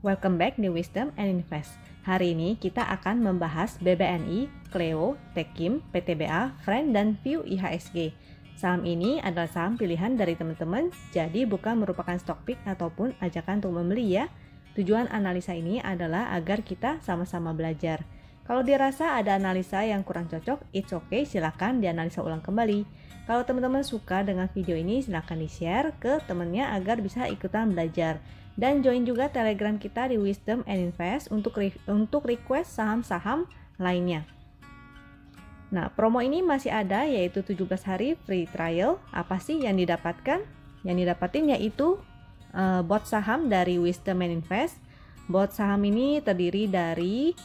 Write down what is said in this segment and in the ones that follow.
Welcome back di Wisdom and Invest. Hari ini kita akan membahas BBNI, Cleo, Tekim, PTBA, Friend, dan View IHSG. Saham ini adalah saham pilihan dari teman-teman, jadi bukan merupakan stock pick ataupun ajakan untuk membeli ya. Tujuan analisa ini adalah agar kita sama-sama belajar. Kalau dirasa ada analisa yang kurang cocok, it's okay, silakan dianalisa ulang kembali. Kalau teman-teman suka dengan video ini, silakan di-share ke temannya agar bisa ikutan belajar. Dan join juga Telegram kita di Wisdom and Invest untuk request saham-saham lainnya. Nah, promo ini masih ada, yaitu 17 hari free trial. Apa sih yang didapatkan? Yang didapatin yaitu bot saham dari Wisdom and Invest. Bot saham ini terdiri dari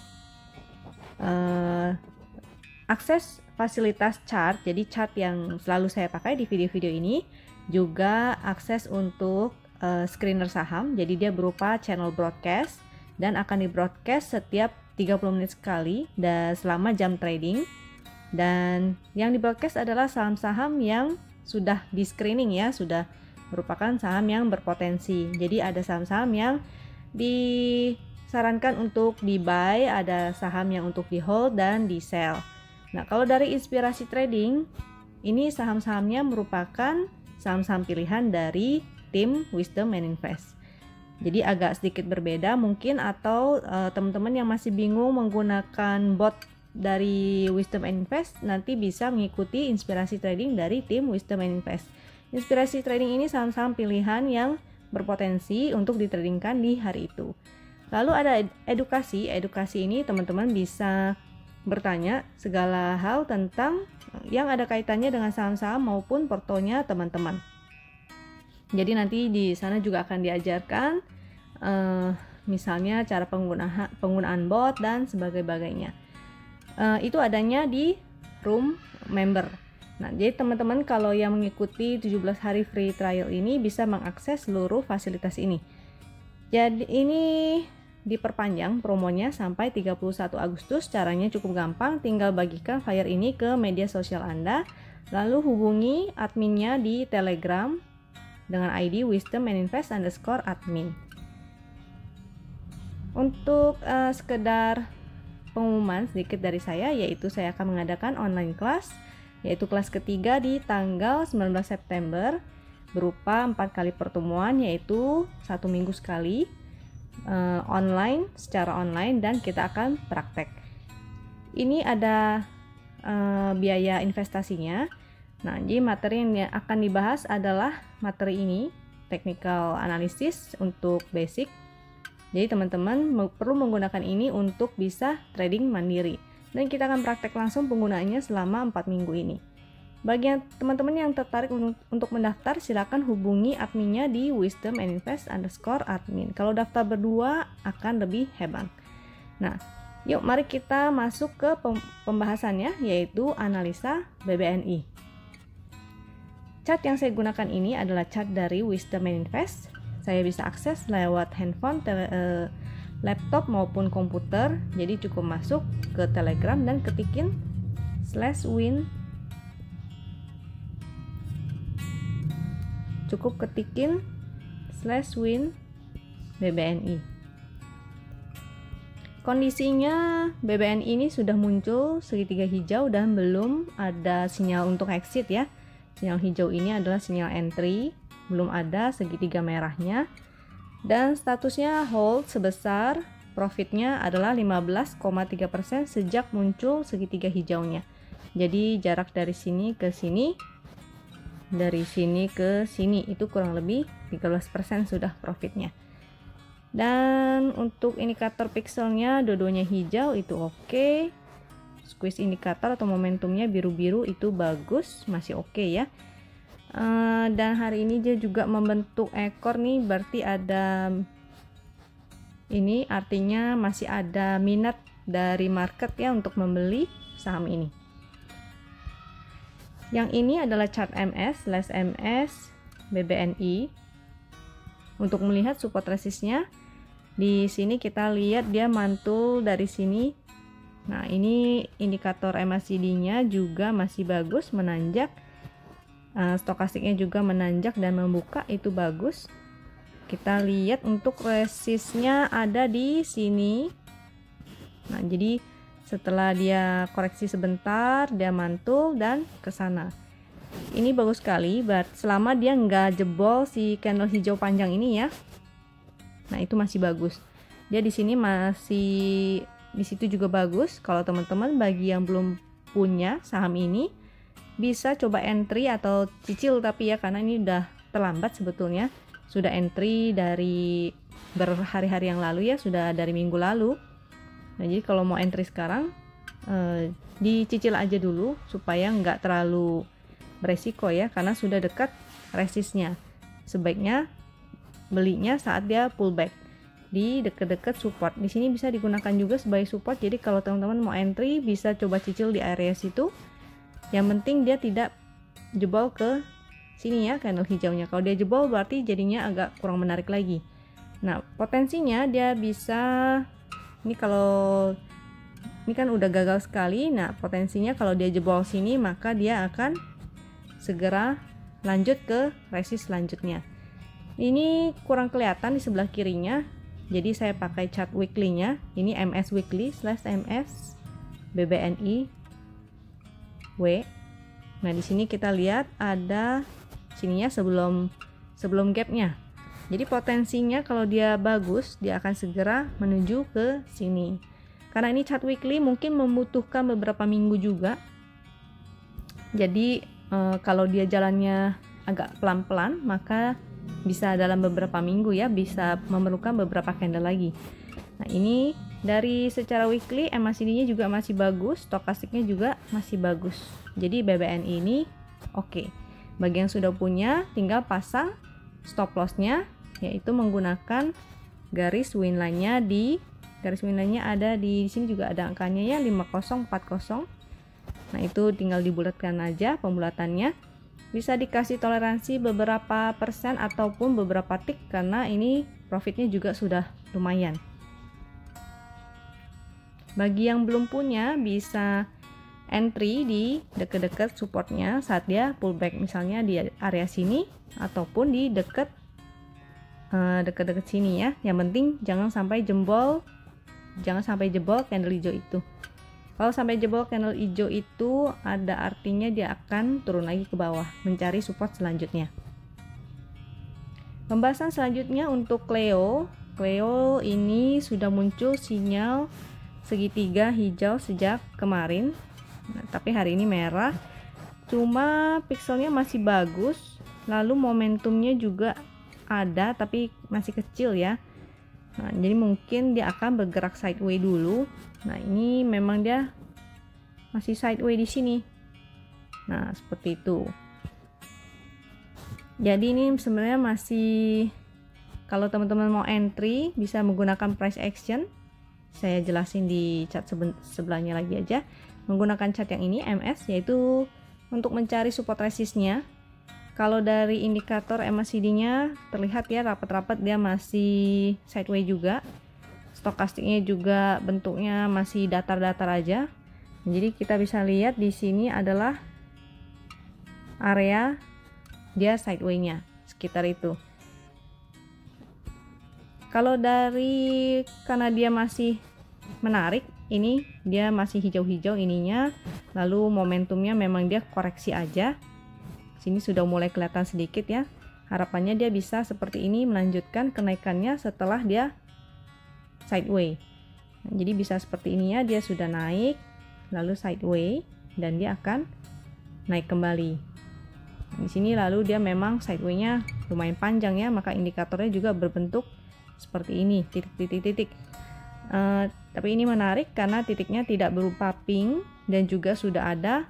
akses fasilitas chart, jadi chart yang selalu saya pakai di video-video ini, juga akses untuk screener saham, jadi dia berupa channel broadcast dan akan di broadcast setiap 30 menit sekali dan selama jam trading. Dan yang di broadcast adalah saham-saham yang sudah di screening ya, sudah merupakan saham yang berpotensi. Jadi ada saham-saham yang disarankan untuk di buy, ada saham yang untuk di hold dan di sell. Nah, kalau dari inspirasi trading, ini saham-sahamnya merupakan saham-saham pilihan dari tim Wisdom and Invest. Jadi agak sedikit berbeda mungkin, atau teman-teman yang masih bingung menggunakan bot dari Wisdom and Invest nanti bisa mengikuti inspirasi trading dari tim Wisdom and Invest. Inspirasi trading ini saham-saham pilihan yang berpotensi untuk ditradingkan di hari itu. Lalu ada edukasi ini teman-teman bisa bertanya segala hal tentang yang ada kaitannya dengan saham-saham maupun portonya teman-teman. Jadi nanti di sana juga akan diajarkan misalnya cara penggunaan bot dan sebagainya. Itu adanya di room member. Nah, jadi teman-teman kalau yang mengikuti 17 hari free trial ini bisa mengakses seluruh fasilitas ini. Jadi ini diperpanjang promonya sampai 31 Agustus. Caranya cukup gampang, tinggal bagikan flyer ini ke media sosial Anda, lalu hubungi adminnya di Telegram dengan ID wisdom_and_invest_admin. Untuk sekedar pengumuman sedikit dari saya, yaitu saya akan mengadakan online class, yaitu kelas ketiga di tanggal 19 September berupa 4 kali pertemuan, yaitu 1 minggu sekali secara online, dan kita akan praktek. Ini ada biaya investasinya. Nah, jadi materi yang akan dibahas adalah materi ini, technical analysis untuk basic. Jadi teman-teman perlu menggunakan ini untuk bisa trading mandiri, dan kita akan praktek langsung penggunaannya selama 4 minggu ini. Bagi teman-teman yang tertarik untuk mendaftar, silakan hubungi adminnya di wisdom_and_invest_admin. Kalau daftar berdua akan lebih hebat. Nah, yuk mari kita masuk ke pembahasannya, yaitu analisa BBNI. Chart yang saya gunakan ini adalah chart dari Wisdom and Invest. Saya bisa akses lewat handphone, laptop maupun komputer. Jadi cukup masuk ke Telegram dan ketikin /win. Cukup ketikin /win BBNI. Kondisinya BBNI ini sudah muncul segitiga hijau dan belum ada sinyal untuk exit ya. Sinyal hijau ini adalah sinyal entry, belum ada segitiga merahnya, dan statusnya hold sebesar profitnya adalah 15,3% sejak muncul segitiga hijaunya. Jadi jarak dari sini ke sini, dari sini ke sini itu kurang lebih 13% sudah profitnya. Dan untuk indikator pixelnya dua-duanya hijau, itu oke. Squeeze indikator atau momentumnya biru-biru itu bagus, masih oke ya. Dan hari ini dia juga membentuk ekor nih, berarti ada ini, artinya masih ada minat dari market ya untuk membeli saham ini. Yang ini adalah chart MS BBNI. Untuk melihat support resistnya, di sini kita lihat dia mantul dari sini. Nah, ini indikator MACD-nya juga masih bagus, menanjak. Stokastiknya juga menanjak dan membuka, itu bagus. kita lihat untuk resistnya ada di sini. Nah, jadi setelah dia koreksi sebentar, dia mantul dan ke sana. Ini bagus sekali, selama dia nggak jebol si candle hijau panjang ini ya. Nah, itu masih bagus. Dia di sini masih, di situ juga bagus. Kalau teman-teman bagi yang belum punya saham ini, bisa coba entry atau cicil, tapi ya karena ini udah terlambat sebetulnya. Sudah entry dari berhari-hari yang lalu ya, sudah dari minggu lalu. Nah, jadi kalau mau entry sekarang dicicil aja dulu supaya nggak terlalu beresiko ya, karena sudah dekat resistnya. Sebaiknya belinya saat dia pullback di dekat-dekat support. Di sini bisa digunakan juga sebagai support. Jadi kalau teman-teman mau entry bisa coba cicil di area situ. Yang penting dia tidak jebol ke sini ya candle hijaunya. Kalau dia jebol berarti jadinya agak kurang menarik lagi. Nah, potensinya dia bisa, ini kalau ini kan udah gagal sekali. Nah, potensinya kalau dia jebol sini maka dia akan segera lanjut ke resist selanjutnya. Ini kurang kelihatan di sebelah kirinya, jadi saya pakai chart weekly-nya. Ini MS weekly /MS BBNI W. Nah, di sini kita lihat ada sininya sebelum gapnya. Jadi potensinya kalau dia bagus, dia akan segera menuju ke sini. Karena ini chart weekly mungkin membutuhkan beberapa minggu juga. Jadi kalau dia jalannya agak pelan-pelan, maka bisa dalam beberapa minggu ya, bisa memerlukan beberapa candle lagi. Nah, ini dari secara weekly MACD-nya juga masih bagus, stokastiknya juga masih bagus. Jadi BBNI ini oke. Bagi yang sudah punya, tinggal pasang stop loss-nya, yaitu menggunakan garis winline-nya. Di garis winline-nya ada di sini juga ada angkanya ya, 5040. Nah, itu tinggal dibulatkan aja pembulatannya. Bisa dikasih toleransi beberapa persen ataupun beberapa tick, karena ini profitnya juga sudah lumayan. Bagi yang belum punya bisa entry di dekat-dekat supportnya saat dia pullback, misalnya di area sini ataupun di dekat sini ya. Yang penting jangan sampai jebol candle hijau itu. Kalau sampai jebol candle hijau itu ada artinya dia akan turun lagi ke bawah mencari support selanjutnya. Pembahasan selanjutnya untuk Cleo. Cleo ini sudah muncul sinyal segitiga hijau sejak kemarin. Nah, tapi hari ini merah. Cuma pixelnya masih bagus. Lalu momentumnya juga ada tapi masih kecil ya. Nah, jadi mungkin dia akan bergerak sideways dulu. Nah, ini memang dia masih sideways di sini. Nah, seperti itu. Jadi ini sebenarnya masih, kalau teman-teman mau entry bisa menggunakan price action. Saya jelasin di chart sebelahnya lagi aja. Menggunakan chart yang ini MS, yaitu untuk mencari support resistnya. Kalau dari indikator MACD-nya terlihat ya rapat-rapat, dia masih sideways juga. Stokastiknya juga bentuknya masih datar-datar aja. Jadi kita bisa lihat di sini adalah area dia sideways-nya, sekitar itu. Kalau karena dia masih menarik, ini dia masih hijau-hijau ininya, lalu momentumnya memang dia koreksi aja. Sini sudah mulai kelihatan sedikit ya. Harapannya dia bisa seperti ini melanjutkan kenaikannya setelah dia sideways. Nah, jadi bisa seperti ini ya, dia sudah naik lalu sideways dan dia akan naik kembali. Di sini lalu dia memang sideways-nya lumayan panjang ya, maka indikatornya juga berbentuk seperti ini, titik-titik-titik. Tapi ini menarik karena titiknya tidak berupa pink dan juga sudah ada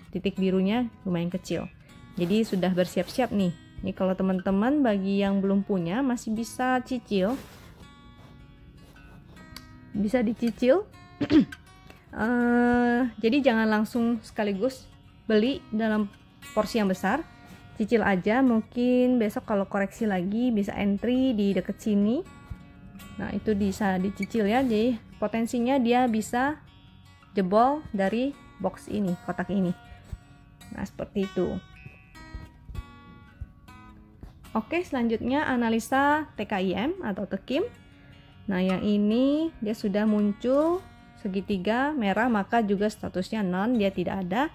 titik birunya lumayan kecil. Jadi sudah bersiap-siap nih. Ini kalau teman-teman bagi yang belum punya masih bisa cicil. Bisa dicicil. Jadi jangan langsung sekaligus beli dalam porsi yang besar. Cicil aja, mungkin besok kalau koreksi lagi bisa entry di dekat sini. Nah, itu bisa dicicil ya. Jadi potensinya dia bisa jebol dari box ini, kotak ini. Nah, seperti itu. Oke, selanjutnya analisa TKIM atau TKIM. Nah, yang ini dia sudah muncul segitiga merah, maka juga statusnya none, dia tidak ada.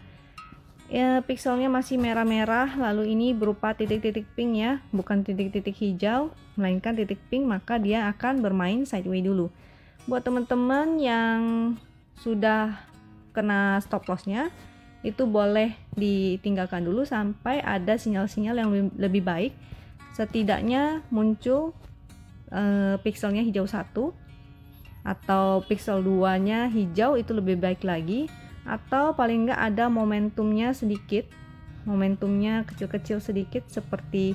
Pikselnya masih merah-merah, lalu ini berupa titik-titik pink ya, bukan titik-titik hijau, melainkan titik pink, maka dia akan bermain sideways dulu. Buat teman-teman yang sudah kena stop lossnya, itu boleh ditinggalkan dulu sampai ada sinyal-sinyal yang lebih baik. Setidaknya muncul pikselnya hijau 1 atau piksel 2 nya hijau, itu lebih baik lagi, atau paling enggak ada momentumnya sedikit, momentumnya kecil-kecil sedikit seperti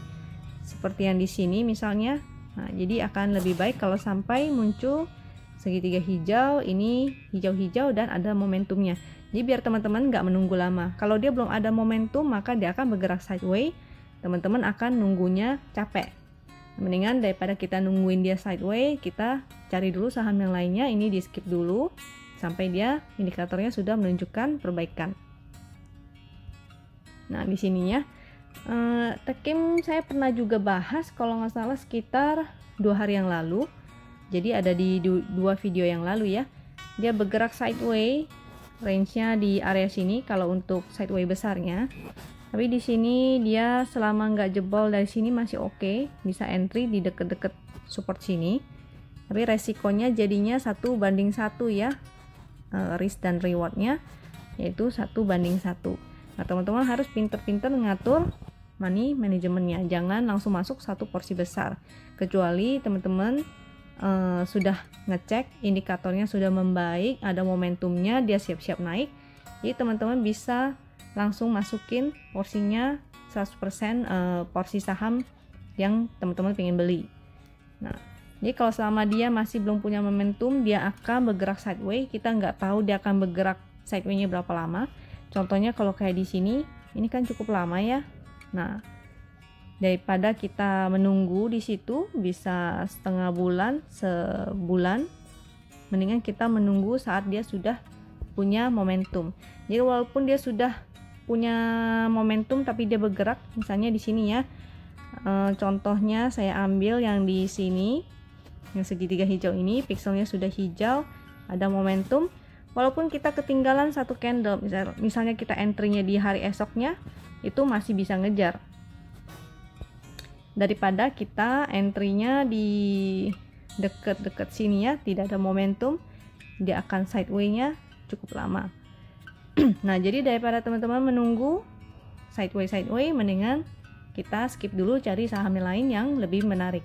yang di sini misalnya. Nah, jadi akan lebih baik kalau sampai muncul segitiga hijau, ini hijau-hijau dan ada momentumnya. Jadi biar teman-teman nggak menunggu lama. Kalau dia belum ada momentum, maka dia akan bergerak sideways. Teman-teman akan nunggunya capek. Mendingan daripada kita nungguin dia sideways, kita cari dulu saham yang lainnya. Ini di skip dulu sampai dia indikatornya sudah menunjukkan perbaikan. Nah, di sininya TKIM saya pernah juga bahas kalau nggak salah sekitar 2 hari yang lalu. Jadi ada di 2 video yang lalu ya. Dia bergerak sideways, range-nya di area sini kalau untuk sideways besarnya. Tapi di sini dia selama nggak jebol dari sini masih oke, bisa entry di deket-deket support sini. Tapi resikonya jadinya 1:1 ya, risk dan rewardnya, yaitu 1:1. Nah, teman-teman harus pinter-pinter ngatur money manajemennya, jangan langsung masuk satu porsi besar, kecuali teman-teman sudah ngecek indikatornya sudah membaik, ada momentumnya, dia siap-siap naik. Jadi teman-teman bisa langsung masukin porsinya 100% porsi saham yang teman-teman pengen beli. Nah, jadi kalau selama dia masih belum punya momentum, dia akan bergerak sideways. Kita nggak tahu dia akan bergerak sideways-nya berapa lama. Contohnya kalau kayak di sini, ini kan cukup lama ya. Nah, daripada kita menunggu di situ bisa setengah bulan, sebulan, mendingan kita menunggu saat dia sudah punya momentum. Jadi walaupun dia sudah punya momentum tapi dia bergerak, misalnya di sini ya, contohnya saya ambil yang di sini, yang segitiga hijau ini, pikselnya sudah hijau, ada momentum. Walaupun kita ketinggalan satu candle, misalnya kita entry-nya di hari esoknya, itu masih bisa ngejar daripada kita entry-nya di deket-deket sini ya, tidak ada momentum, dia akan sideways-nya cukup lama. Nah, jadi daripada teman-teman menunggu sideways, mendingan kita skip dulu, cari saham lain yang lebih menarik.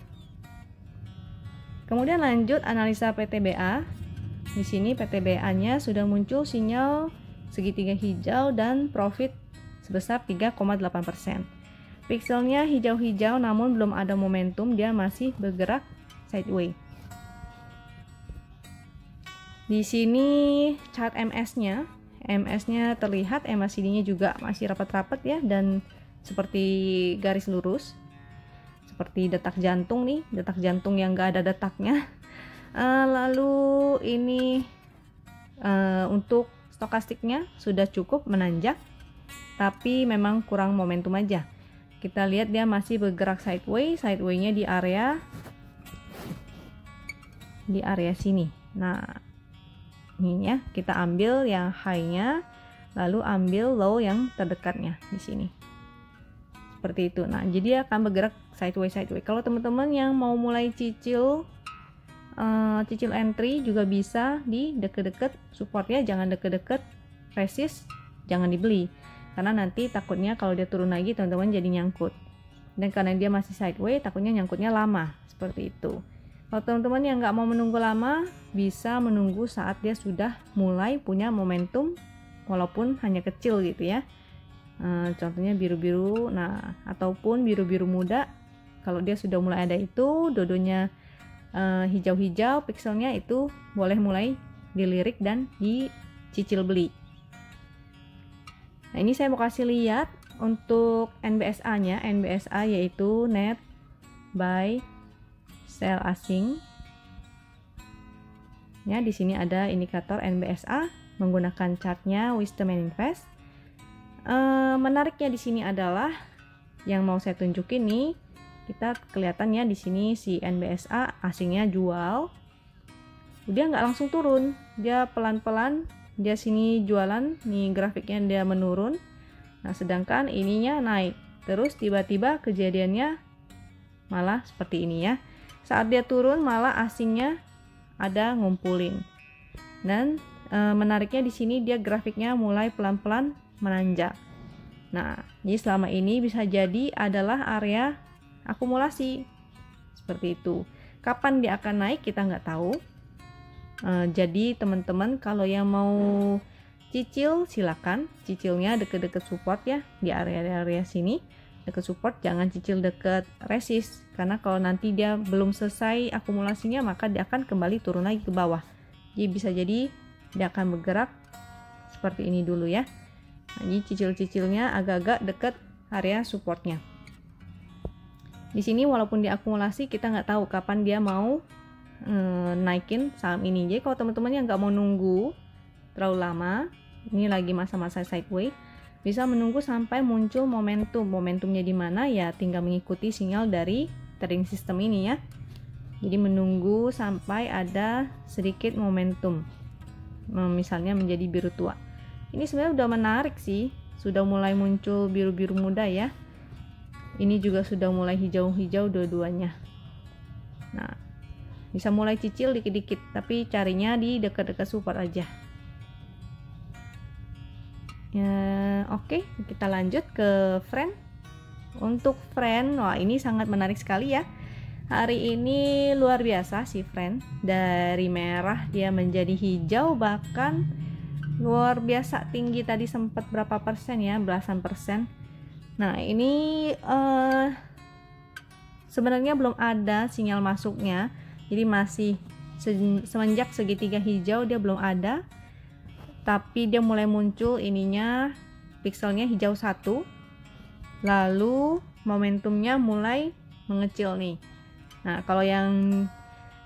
Kemudian lanjut analisa PTBA. Di sini PTBA-nya sudah muncul sinyal segitiga hijau dan profit sebesar 3,8%. Pikselnya hijau-hijau namun belum ada momentum, dia masih bergerak sideways. Di sini chart MS-nya terlihat, MACD-nya juga masih rapat-rapat ya, dan seperti garis lurus, seperti detak jantung nih, detak jantung yang gak ada detaknya. Lalu ini untuk stokastiknya sudah cukup menanjak, tapi memang kurang momentum aja. Kita lihat dia masih bergerak sideways-nya di area sini. Nah, ini ya, kita ambil yang high-nya, lalu ambil low yang terdekatnya di sini. Seperti itu. Nah, jadi akan bergerak sideways. Kalau teman-teman yang mau mulai cicil entry juga bisa di deket-deket support ya, jangan deket-deket resist, jangan dibeli. Karena nanti takutnya kalau dia turun lagi teman-teman jadi nyangkut. Dan karena dia masih sideways, takutnya nyangkutnya lama. Seperti itu. Kalau teman-teman yang nggak mau menunggu lama, bisa menunggu saat dia sudah mulai punya momentum, walaupun hanya kecil gitu ya. Contohnya biru-biru, nah ataupun biru-biru muda. Kalau dia sudah mulai ada itu, dodonya hijau-hijau, pikselnya itu boleh mulai dilirik dan dicicil beli. Nah, ini saya mau kasih lihat untuk NBSA-nya. NBSA yaitu net buy sell asing. Ya, di sini ada indikator NBSA menggunakan chartnya Wisdom Invest. Menariknya di sini adalah yang mau saya tunjukin nih, kita kelihatannya di sini si NBSA asingnya jual, dia nggak langsung turun, dia pelan-pelan, dia sini jualan, nih grafiknya dia menurun. Nah sedangkan ininya naik, terus tiba-tiba kejadiannya malah seperti ini ya. Saat dia turun malah asingnya ada ngumpulin. Dan menariknya di sini dia grafiknya mulai pelan-pelan menanjak. Nah, jadi selama ini bisa jadi adalah area akumulasi seperti itu. Kapan dia akan naik kita nggak tahu. Jadi teman-teman kalau yang mau cicil silakan, cicilnya deket-deket support ya, di area-area sini deket support, jangan cicil deket resist, karena kalau nanti dia belum selesai akumulasinya maka dia akan kembali turun lagi ke bawah. Jadi bisa jadi dia akan bergerak seperti ini dulu ya. Nah, ini cicil-cicilnya agak-agak dekat area supportnya. Di sini walaupun diakumulasi kita nggak tahu kapan dia mau naikin saham ini. Jadi kalau teman-teman yang nggak mau nunggu terlalu lama, ini lagi masa-masa sideways, bisa menunggu sampai muncul momentum. Momentumnya di mana ya tinggal mengikuti sinyal dari trading system ini ya. Jadi menunggu sampai ada sedikit momentum, misalnya menjadi biru tua. Ini sebenarnya udah menarik sih, sudah mulai muncul biru-biru muda ya. Ini juga sudah mulai hijau-hijau dua-duanya. Nah, bisa mulai cicil dikit-dikit, tapi carinya di dekat-dekat support aja. Ya, oke, kita lanjut ke friend. Untuk friend, wah ini sangat menarik sekali ya. Hari ini luar biasa sih friend. Dari merah dia menjadi hijau, bahkan luar biasa tinggi, tadi sempat berapa persen ya, belasan persen. Nah ini sebenarnya belum ada sinyal masuknya, jadi masih semenjak segitiga hijau dia belum ada, tapi dia mulai muncul ininya, pixelnya hijau 1, lalu momentumnya mulai mengecil nih. Nah kalau yang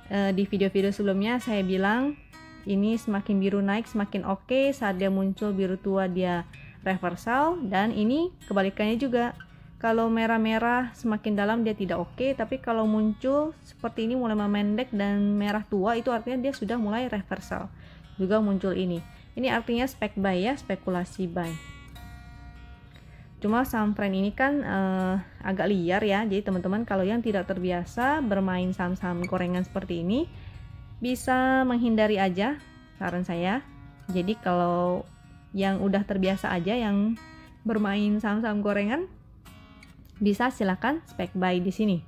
di video-video sebelumnya saya bilang ini semakin biru naik semakin oke, saat dia muncul biru tua dia reversal, dan ini kebalikannya juga. Kalau merah-merah semakin dalam dia tidak oke, tapi kalau muncul seperti ini mulai memendek dan merah tua itu artinya dia sudah mulai reversal. Juga muncul ini. Ini artinya spek buy ya, spekulasi buy. Cuma saham friend ini kan agak liar ya, jadi teman-teman kalau yang tidak terbiasa bermain saham-saham gorengan seperti ini bisa menghindari aja, saran saya. Jadi kalau yang udah terbiasa aja yang bermain saham-saham gorengan bisa silakan spek buy di sini.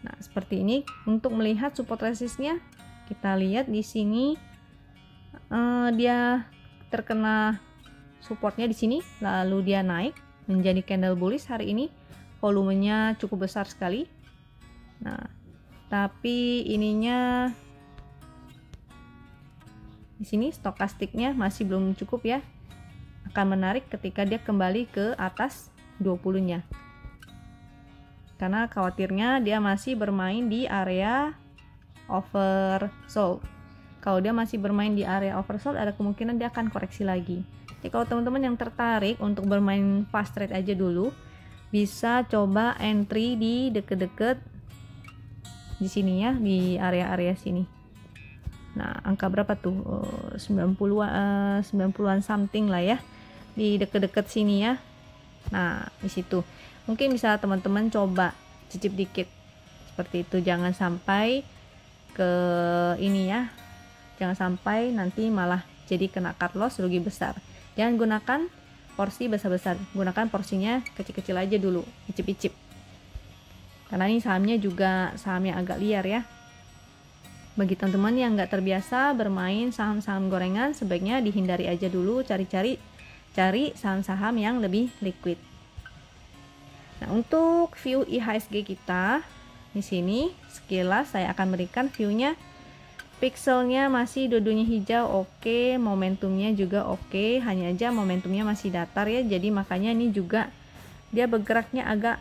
Nah, seperti ini. Untuk melihat support resistnya kita lihat di sini dia terkena supportnya di sini, lalu dia naik menjadi candle bullish hari ini. Volumenya cukup besar sekali. Nah, tapi ininya di sini stokastiknya masih belum cukup ya. Akan menarik ketika dia kembali ke atas 20-nya. Karena khawatirnya dia masih bermain di area oversold. Kalau dia masih bermain di area oversold, ada kemungkinan dia akan koreksi lagi. Jadi kalau teman-teman yang tertarik untuk bermain fast trade aja dulu, bisa coba entry di deket-deket di sini ya, di area-area sini. Nah, angka berapa tuh? 90-an something lah ya. Di deket-deket sini ya. Nah, di situ. Mungkin bisa teman-teman coba cicip dikit. Seperti itu, jangan sampai ke ini ya. Jangan sampai nanti malah jadi kena cut loss, rugi besar. Jangan gunakan porsi besar-besar. Gunakan porsinya kecil-kecil aja dulu, icip-icip. Karena ini sahamnya juga saham yang agak liar ya. Bagi teman-teman yang nggak terbiasa bermain saham-saham gorengan, sebaiknya dihindari aja dulu, cari saham-saham yang lebih liquid. Nah, untuk view IHSG kita di sini sekilas saya akan berikan view-nya. Pixelnya masih dua-duanya hijau, oke, momentumnya juga oke, hanya aja momentumnya masih datar ya, jadi makanya ini juga dia bergeraknya agak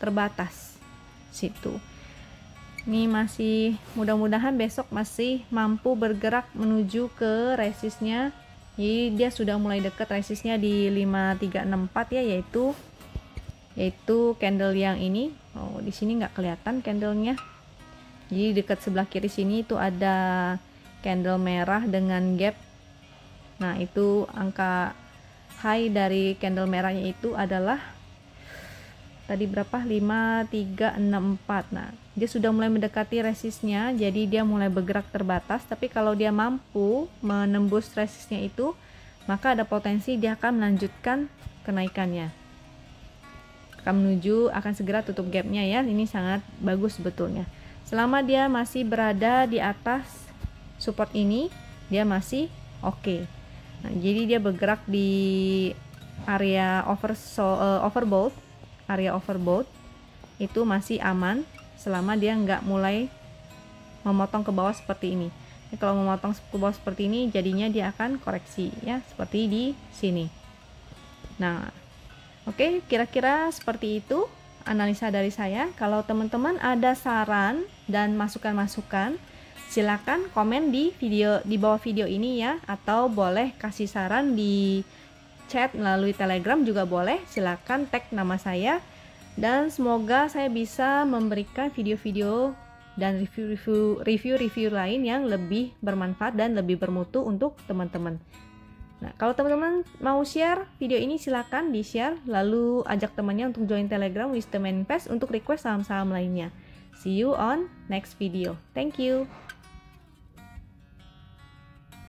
terbatas situ. Ini masih, mudah-mudahan besok masih mampu bergerak menuju ke resistnya. Jadi dia sudah mulai dekat resistnya di 5364 ya, yaitu candle yang ini Oh, di sini nggak kelihatan candlenya. Jadi dekat sebelah kiri sini itu ada candle merah dengan gap. Nah, itu angka high dari candle merahnya itu adalah tadi berapa? 5364. Nah, dia sudah mulai mendekati resistnya, jadi dia mulai bergerak terbatas. Tapi kalau dia mampu menembus resistnya itu, maka ada potensi dia akan melanjutkan kenaikannya, akan segera tutup gapnya ya. Ini sangat bagus sebetulnya. Selama dia masih berada di atas support ini, dia masih oke. Nah, jadi dia bergerak di area overbought, area overbought itu masih aman selama dia nggak mulai memotong ke bawah seperti ini. Jadi, kalau memotong ke bawah seperti ini, jadinya dia akan koreksi ya, seperti di sini. Nah, oke, kira-kira seperti itu analisa dari saya. Kalau teman-teman ada saran dan masukan-masukan, silakan komen di bawah video ini ya, atau boleh kasih saran di chat melalui Telegram juga boleh. Silakan tag nama saya, dan semoga saya bisa memberikan video-video dan review lain yang lebih bermanfaat dan lebih bermutu untuk teman-teman. Nah, kalau teman-teman mau share video ini, silakan di-share, lalu ajak temannya untuk join Telegram Wisdom Invest untuk request saham-saham lainnya. See you on next video. Thank you.